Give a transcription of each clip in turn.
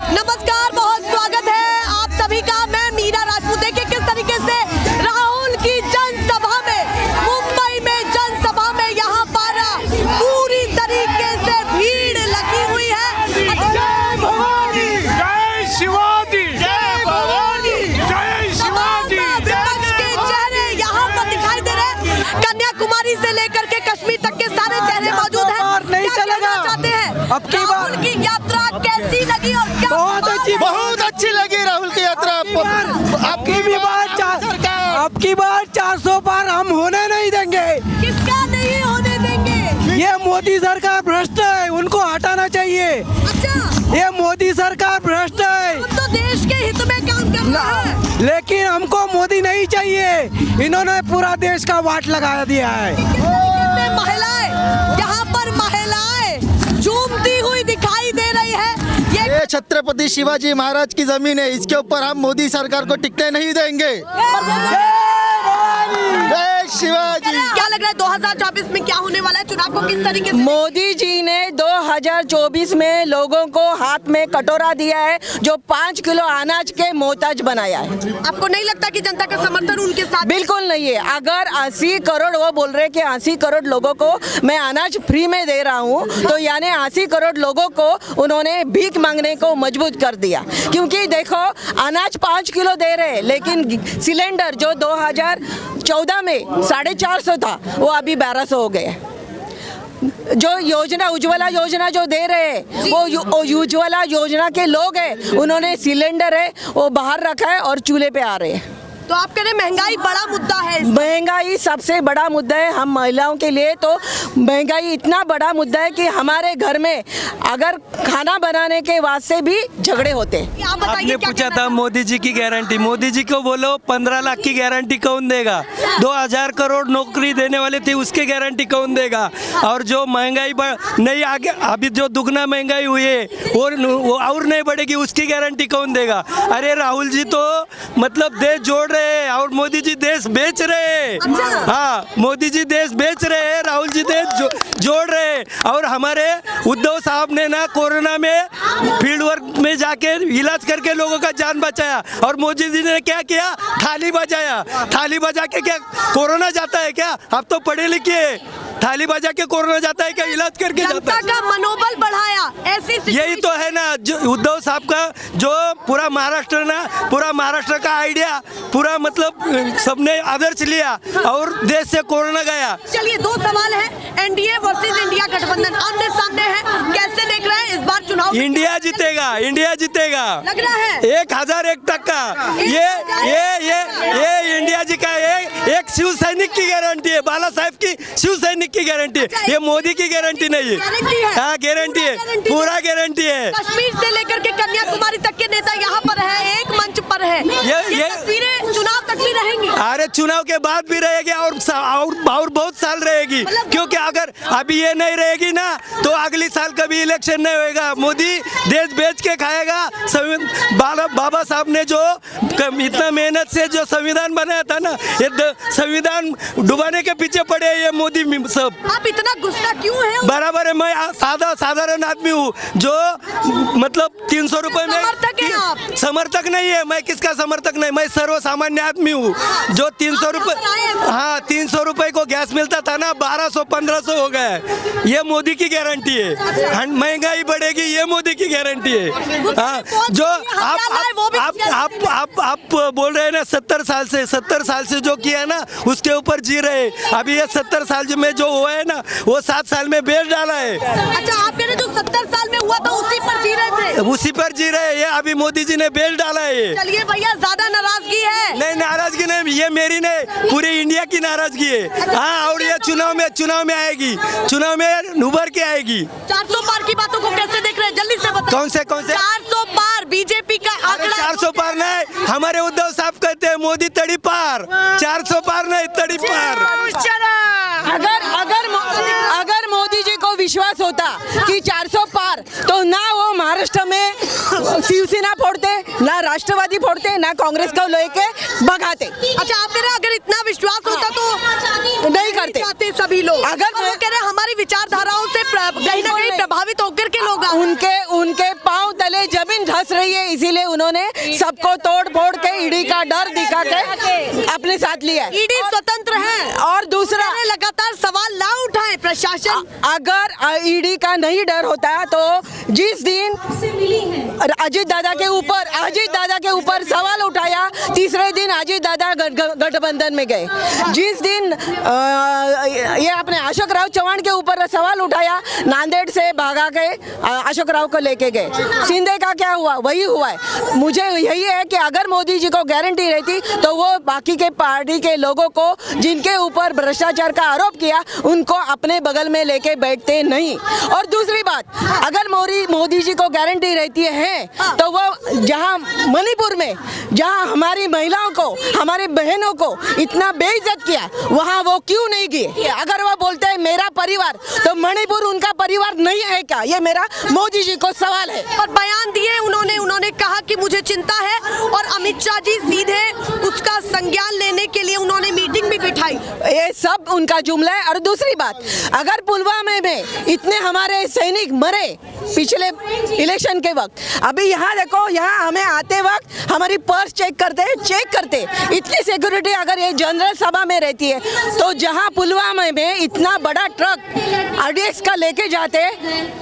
नमस्कार, बहुत स्वागत है आप सभी का। मैं मीरा राजपूत। देखिए किस तरीके से राहुल की जनसभा में, मुंबई में जनसभा में यहाँ पर पूरी तरीके से भीड़ लगी हुई है। जय भवानी, जय शिवाजी, जय भवानी, जय शिवाजी। विपक्ष के चेहरे यहाँ पर दिखाई दे रहे हैं। कन्याकुमारी से लेकर के कश्मीर तक के सारे चेहरे मौजूद हैं। नहीं चलेगा। चाहते हैं अब की बार राहुल की यात्रा कैसी लगी और क्या बहुत अच्छी लगी राहुल की यात्रा। अब की बार 400 पार हम होने नहीं देंगे। किसका नहीं होने देंगे? ये मोदी सरकार भ्रष्ट है, उनको हटाना चाहिए। अच्छा, ये मोदी सरकार भ्रष्ट है। हम तो देश के हित में काम कर रहे हैं। लेकिन हमको मोदी नहीं चाहिए। इन्होंने पूरा देश का वाट लगा दिया है। महिलाएं, यहाँ पर महिलाएं झूमती हुई दिखाई दे रही है। ये छत्रपति शिवाजी महाराज की जमीन है, इसके ऊपर हम मोदी सरकार को टिकने नहीं देंगे। जय शिवाजी। क्या लग रहा है 2024 में क्या होने वाला है? चुनाव को किस तरीके से? मोदी जी ने 2024 में लोगों को हाथ में कटोरा दिया है, जो 5 किलो अनाज के मोहताज बनाया है। आपको नहीं लगता कि जनता का समर्थन उनके साथ? बिल्कुल नहीं है। अगर 80 करोड़, वो बोल रहे कि 80 करोड़ लोगों को मैं अनाज फ्री में दे रहा हूँ, तो यानी 80 करोड़ लोगों को उन्होंने भीख मांगने को मजबूत कर दिया। क्योंकि देखो, अनाज 5 किलो दे रहे, लेकिन सिलेंडर जो 2014 में 450 था, वो अभी 1200 हो गए। जो योजना, उज्ज्वला योजना जो दे रहे हैं, वो उज्ज्वला योजना के लोग हैं, उन्होंने सिलेंडर है वो बाहर रखा है और चूल्हे पे आ रहे हैं। तो आप कह रहे महंगाई बड़ा मुद्दा है? महंगाई सबसे बड़ा मुद्दा है हम महिलाओं के लिए। तो महंगाई इतना बड़ा मुद्दा है कि हमारे घर में अगर खाना बनाने के वास्ते भी झगड़े होते हैं। आप बताइए, आपने क्या पूछा कहना था है? मोदी जी की गारंटी। मोदी जी को बोलो 15 लाख की गारंटी कौन देगा? 2000 करोड़ नौकरी देने वाले थे, उसकी गारंटी कौन देगा? और जो महंगाई नहीं, आगे अभी जो दुगना महंगाई हुई है वो और नहीं बढ़ेगी, उसकी गारंटी कौन देगा? अरे राहुल जी तो मतलब देश जोड़ रहे हैं और मोदी जी देश बेच रहे हैं। हाँ, मोदी जी देश बेच रहे हैं, राहुल जी देश जोड़ रहे हैं। और हमारे उद्धव साहब ने ना कोरोना में फील्ड वर्क में जाके इलाज करके लोगों का जान बचाया, और मोदी जी ने क्या किया? थाली बजाया। थाली बजा के क्या कोरोना जाता है क्या? आप तो पढ़े लिखे, थाली बजा के कोरोना जाता है क्या? इलाज करके जाता जनता है। का मनोबल बढ़ाया, ऐसी यही तो है ना जो उद्धव साहब का, जो पूरा महाराष्ट्र का आइडिया, पूरा मतलब सबने आदर्श लिया और देश से कोरोना गया। चलिए, 2 सवाल है। एनडीए वर्सेस इंडिया गठबंधन आमने सामने है, कैसे देख रहे हैं इस बार चुनाव? इंडिया जीतेगा, इंडिया जीतेगा, लग रहा है 1001% ये इंडिया जी का एक शिव सैनिक की गारंटी है, बाला साहेब की शिव सैनिक की गारंटी है। ये मोदी की गारंटी नहीं है। हाँ, गारंटी है, पूरा गारंटी है। कश्मीर से लेकर के कन्याकुमारी तक के नेता यहाँ पर है, एक मंच पर है। ये तस्वीरें चुनाव तक भी रहेंगी? अरे चुनाव के बाद भी रहेगी और बहुत साल रहेगी, क्योंकि अगर अभी ये नहीं रहेगी ना तो अगली साल कभी इलेक्शन नहीं होएगा। मोदी देश बेच के खाएगा। बाबा साहब ने जो इतना मेहनत से जो संविधान बनाया था ना, ये संविधान डुबाने के पीछे पड़े हैं ये मोदी सब। आप इतना गुस्सा क्यों है? बराबर है, मैं साधारण आदमी हूँ जो मतलब 300 रुपए में समर्थक नहीं है। मैं किसका समर्थक नहीं, मैं सर्व सामान्य आदमी हूँ जो 300 रुपए, हाँ 300 रुपए को गैस मिलता था ना, 1200-1500 हो गया है। ये मोदी की गारंटी है। महंगाई बढ़ेगी, ये मोदी की गारंटी है। हाँ, जो आप बोल रहे हैं ना 70 साल से जो किया ना उसके ऊपर जी रहे। अभी ये 70 साल में जो हुआ है ना, वो 7 साल में बेच डाला है। अच्छा, आप कह रहे जो 70 साल में हुआ था उसी पर जी रहे थे? उसी पर जी रहे, ये अभी मोदी जी ने बेच डाला है। चलिए भैया, ज्यादा नाराजगी है? नहीं, नाराजगी नहीं, ये मेरी नहीं, पूरी इंडिया की नाराजगी है। हाँ, और ये चुनाव में आएगी, चुनाव में उभर के आएगी। 400 पार की बातों को कैसे देख रहे हैं? जल्दी से बताओ। कौन से 400 पार बीजेपी का आंकड़ा। 400 पार नहीं, हमारे उद्धव साहब कहते हैं मोदी तड़ी पार, 400 पार नहीं, तड़ी पार। अगर मोदी जी को विश्वास होता कि 400 पार, तो ना वो महाराष्ट्र में शिवसेना फोड़ते, ना राष्ट्रवादी फोड़ते, ना कांग्रेस को लेके भगाते। अच्छा, आप कह रहे अगर इतना विश्वास होता तो नहीं करते सभी लोग? अगर वो कह रहे हमारी विचारधाराओं से कहीं ना कहीं प्रभावित होकर के लोग उनके पांव तले जमीन धस बरस रही है, इसीलिए उन्होंने सबको तोड़ फोड़ के ईडी का डर दिखा के अपने साथ लिया है। ईडी स्वतंत्र है और दूसरा लगातार सवाल ना उठाए प्रशासन। अगर ईडी का नहीं डर होता तो जिस दिन अजीत दादा के ऊपर सवाल उठाया, तीसरे दिन अजीत दादा गठबंधन में गए। जिस दिन ये अपने अशोक राव चौहान के ऊपर सवाल उठाया, नांदेड़ से भागा के अशोक राव को लेके गए। शिंदे का क्या हुआ? वही हुआ है। मुझे यही है कि अगर मोदी जी को गारंटी रहती तो वो बाकी के पार्टी के लोगों को जिनके ऊपर भ्रष्टाचार का आरोप किया उनको अपने बगल में लेके बैठते नहीं। और दूसरी बात, अगर मोदी जी को गारंटी रहती है तो वो जहां मणिपुर में जहां हमारी महिलाओं को, हमारी बहनों को इतना बेइज्जत किया, वहां वो क्यों नहीं गए? अगर वो बोलते हैं मेरा परिवार, तो मणिपुर उनका परिवार नहीं है क्या? ये मेरा मोदी जी को सवाल है। और बयान दिए उन्होंने कहा कि मुझे चिंता है, और अमित शाह जी सीधे उसका संज्ञान लेने के लिए उन्होंने मीटिंग भी बिठाई। ये सब उनका जुमला है। और दूसरी बात, अगर पुलवामा में इतने हमारे सैनिक मरे पिछले इलेक्शन के वक्त, अभी यहाँ देखो, यहाँ हमें आते वक्त हमारी पर्स चेक करते इतनी सिक्योरिटी अगर ये जनरल सभा में रहती है, तो जहाँ पुलवामा में इतना बड़ा ट्रक आरडीएक्स का लेके जाते,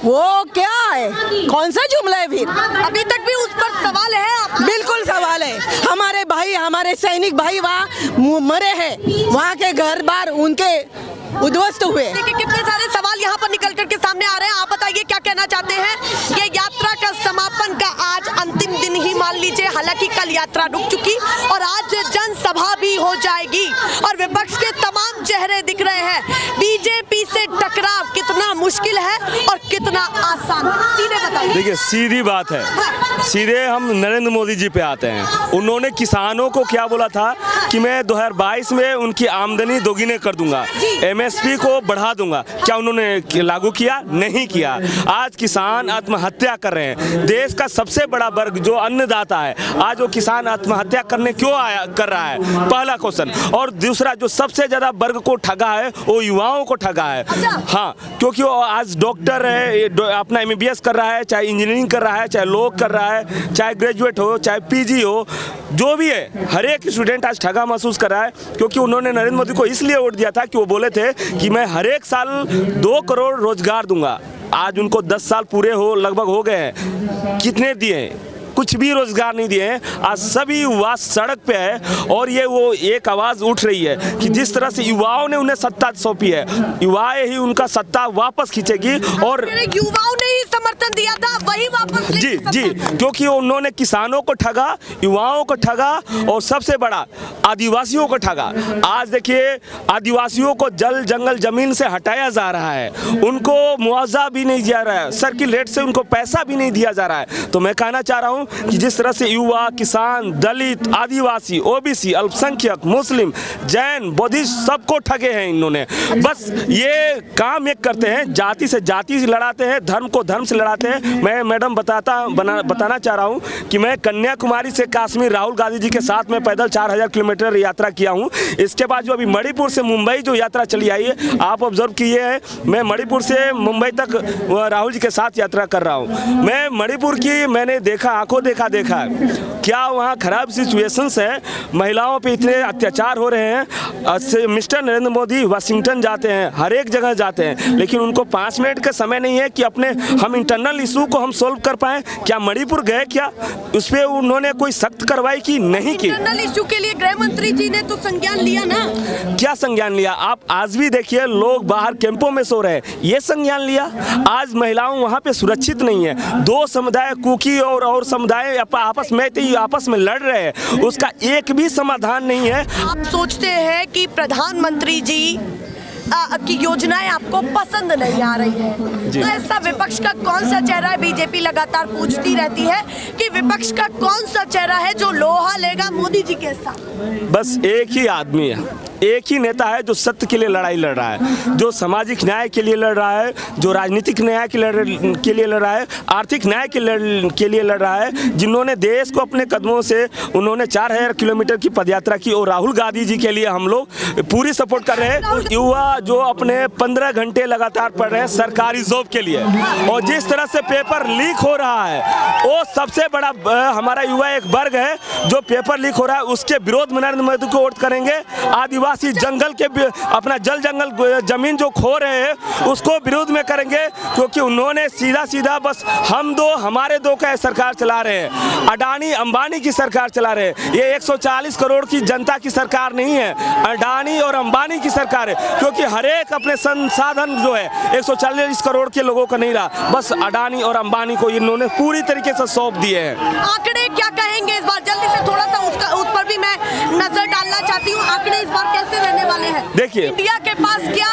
वो क्या है? कौन सा जुमला है फिर? अभी तक भी उस पर सवाल है। बिल्कुल सवाल है। हमारे भाई, हमारे सैनिक भाई वहाँ मरे हैं, वहाँ के घर बार उनके उद्ध्वस्त हुए। देखिए कितने सारे सवाल यहाँ पर निकल करके सामने आ रहे हैं। आप बताइए क्या कहना चाहते हैं? ये यात्रा का समापन का आज अंतिम दिन ही मान लीजिए, हालांकि कल यात्रा रुक चुकी और आज जनसभा भी हो जाएगी और विपक्ष के तमाम चेहरे दिख रहे हैं। बीजेपी से टकराव कितना मुश्किल है और कितना आसान है, सीधे बताइए। देखिए सीधी बात है, सीधे हम नरेंद्र मोदी जी पे आते हैं। उन्होंने किसानों को क्या बोला था कि मैं 2022 में उनकी आमदनी दोगुनी कर दूंगा, एमएसपी को बढ़ा दूंगा। क्या उन्होंने लागू किया? नहीं किया। आज किसान आत्महत्या कर रहे हैं। देश का सबसे बड़ा वर्ग जो अन्नदाता है, आज वो किसान आत्महत्या करने क्यों कर रहा है? पहला क्वेश्चन। और दूसरा, जो सबसे ज्यादा वर्ग को ठगा है वो युवाओं को ठगा है। हाँ, क्योंकि वो आज डॉक्टर है, अपना एमबीबीएस कर रहा है, चाहे इंजीनियरिंग कर रहा है, चाहे लॉ कर रहा है, चाहे ग्रेजुएट हो, चाहे पीजी हो, जो भी है, हर एक स्टूडेंट आज ठगा महसूस कर रहा है। क्योंकि उन्होंने नरेंद्र मोदी को इसलिए वोट दिया था कि वो बोले थे कि मैं हर एक साल 2 करोड़ रोजगार दूंगा। आज उनको 10 साल पूरे लगभग हो गए हैं, कितने दिए? कुछ भी रोजगार नहीं दिए हैं। आज सभी युवा सड़क पे है और ये वो एक आवाज उठ रही है कि जिस तरह से युवाओं ने उन्हें सत्ता सौंपी है, युवाएं ही उनका सत्ता वापस खींचेगी। और युवाओं ने ही समर्थन दिया था, वही वापस जी, क्योंकि उन्होंने किसानों को ठगा, युवाओं को ठगा और सबसे बड़ा आदिवासियों को ठगा। आज देखिए, आदिवासियों को जल जंगल जमीन से हटाया जा रहा है, उनको मुआवजा भी नहीं दिया रहा है, सर्किल रेट से उनको पैसा भी नहीं दिया जा रहा है। तो मैं कहना चाह रहा हूँ कि जिस तरह से युवा, किसान, दलित, आदिवासी, ओबीसी, अल्पसंख्यक, मुस्लिम, जैन, बौद्धिस्ट सबको ठगे हैं इन्होंने। बस ये काम एक करते हैं, जाति से जाति से लड़ाते हैं, धर्म को धर्म से लड़ाते हैं। मैं मैडम बताना चाह रहा हूँ कि मैं कन्याकुमारी से कश्मीर राहुल गांधी जी के साथ में पैदल 4000 किलोमीटर यात्रा किया हूँ। इसके बाद जो अभी मणिपुर से मुंबई जो यात्रा चली आई है, आप ऑब्जर्व किए हैं, मैं मणिपुर से मुंबई तक राहुल जी के साथ यात्रा कर रहा हूँ। मैं मणिपुर की मैंने देखा, आंखों देखा क्या वहाँ खराब सिचुएशंस है, महिलाओं पे इतने अत्याचार हो रहे हैं। मिस्टर नरेंद्र मोदी वाशिंगटन जाते हैं, हर एक जगह जाते हैं, लेकिन उनको 5 मिनट का समय नहीं है कि अपने हम इंटरनल इशू को हम सोल्व कर पाएं। क्या मणिपुर गए? क्या उस पर उन्होंने कोई सख्त कार्रवाई की? नहीं की। इंटरनल इशू के लिए गृह मंत्री जी ने तो संज्ञान लिया ना। क्या संज्ञान लिया? आप आज भी देखिए, लोग बाहर कैंपों में सो रहे हैं, ये संज्ञान लिया? आज महिलाओं वहाँ पे सुरक्षित नहीं है। 2 समुदाय, कुकी और समुदाय आपस में लड़ रहे हैं, उसका एक भी समाधान नहीं है। आप सोचते हैं कि प्रधानमंत्री जी की योजनाएं आपको पसंद नहीं आ रही है, तो ऐसा विपक्ष का कौन सा चेहरा है? बीजेपी लगातार पूछती रहती है कि विपक्ष का कौन सा चेहरा है जो लोहा लेगा मोदी जी के साथ। बस एक ही आदमी है, एक ही नेता है जो सत्य के लिए लड़ाई लड़ रहा है, जो सामाजिक न्याय के लिए लड़ रहा है, जो राजनीतिक न्याय के लिए लड़ रहा है, आर्थिक न्याय के लिए लड़ रहा है, जिन्होंने देश को अपने कदमों से उन्होंने 4000 किलोमीटर की पदयात्रा की। और राहुल गांधी जी के लिए हम लोग पूरी सपोर्ट कर रहे हैं। युवा जो अपने 15 घंटे लगातार पढ़ रहे हैं सरकारी जॉब के लिए, और जिस तरह से पेपर लीक हो रहा है, वो सबसे बड़ा हमारा युवा एक वर्ग है जो पेपर लीक हो रहा है, उसके विरोध में नरेंद्र मोदी को वोट करेंगे। आदिवासी जंगल के अपना जंगल जमीन जो खो रहे हैं उसको विरोध में करेंगे, क्योंकि उन्होंने सीधा बस हम दो हमारे दो का सरकार चला रहे हैं, अडानी अंबानी की सरकार चला रहे हैं। ये 140 करोड़ की जनता की सरकार नहीं है, अडानी और अंबानी की सरकार है, क्योंकि हर एक अपने संसाधन जो है 140 करोड़ के लोगों का नहीं रहा, बस अडानी और अंबानी को इन्होंने पूरी तरीके से सौंप दिए हैं। आंकड़े क्या कहेंगे इस बार? जल्दी से थोड़ा सा उस पर भी मैं नजर डालना चाहती हूँ। आंकड़े इस बार कैसे रहने वाले हैं? देखिए, इंडिया के पास क्या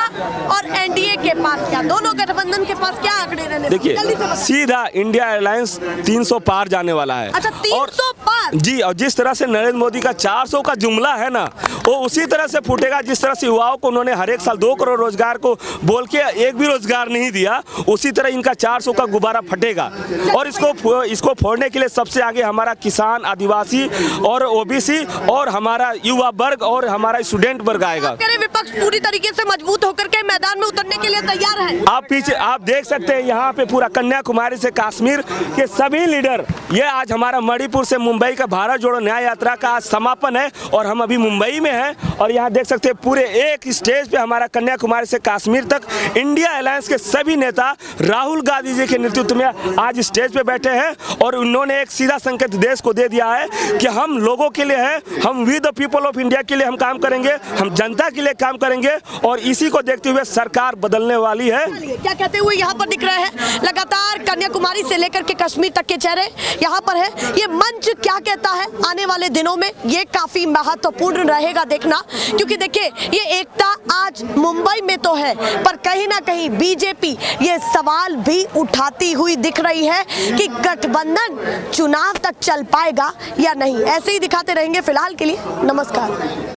और एनडीए के पास क्या, दोनों गठबंधन के पास क्या आंकड़े रहने? देखिए, सीधा इंडिया एलायंस 300 पार जाने वाला है। अच्छा, 300 पार? जी, और जिस तरह से नरेंद्र मोदी का 400 का जुमला है ना, वो उसी तरह से फूटेगा जिस तरह से युवाओं को उन्होंने हर एक साल 2 करोड़ रोजगार को बोल के एक भी रोजगार नहीं दिया, उसी तरह इनका 400 का गुब्बारा फटेगा। और इसको फोड़ने के लिए सबसे आगे हमारा किसान, आदिवासी और ओबीसी और हमारा युवा वर्ग और हमारा स्टूडेंट वर्ग आएगा। विपक्ष पूरी तरीके से मजबूत होकर के मैदान में उतरने के लिए तैयार है। आप देख सकते हैं यहाँ पे पूरा कन्याकुमारी से कश्मीर के सभी लीडर, ये आज हमारा मणिपुर से मुंबई का भारत जोड़ो न्याय यात्रा का आज समापन है और हम अभी मुंबई में हैं। और यहाँ देख सकते हैं पूरे एक स्टेज पे हमारा कन्याकुमारी से कश्मीर तक इंडिया अलायंस के सभी नेता राहुल गांधी जी के नेतृत्व में आज स्टेज पे बैठे हैं, और उन्होंने एक सीधा संकेत देश को दे दिया है कि हम लोगों के लिए हैं, हम we the people of India के लिए हम काम करेंगे, हम जनता के लिए काम करेंगे, और इसी को देखते हुए सरकार बदलने वाली है। क्या कहते हुए यहाँ पर दिख रहे हैं लगातार कन्याकुमारी से लेकर के कश्मीर तक के चेहरे यहाँ पर है। ये मंच क्या कहता है आने वाले दिनों में, ये काफी महत्वपूर्ण रहेगा देखना, क्योंकि देखिए ये एकता आज मुंबई में तो है, पर कहीं ना कहीं बीजेपी ये सवाल भी उठाती हुई दिख रही है कि गठबंधन चुनाव तक चल पाएगा या नहीं। ऐसे ही दिखाते रहेंगे। फिलहाल के लिए नमस्कार।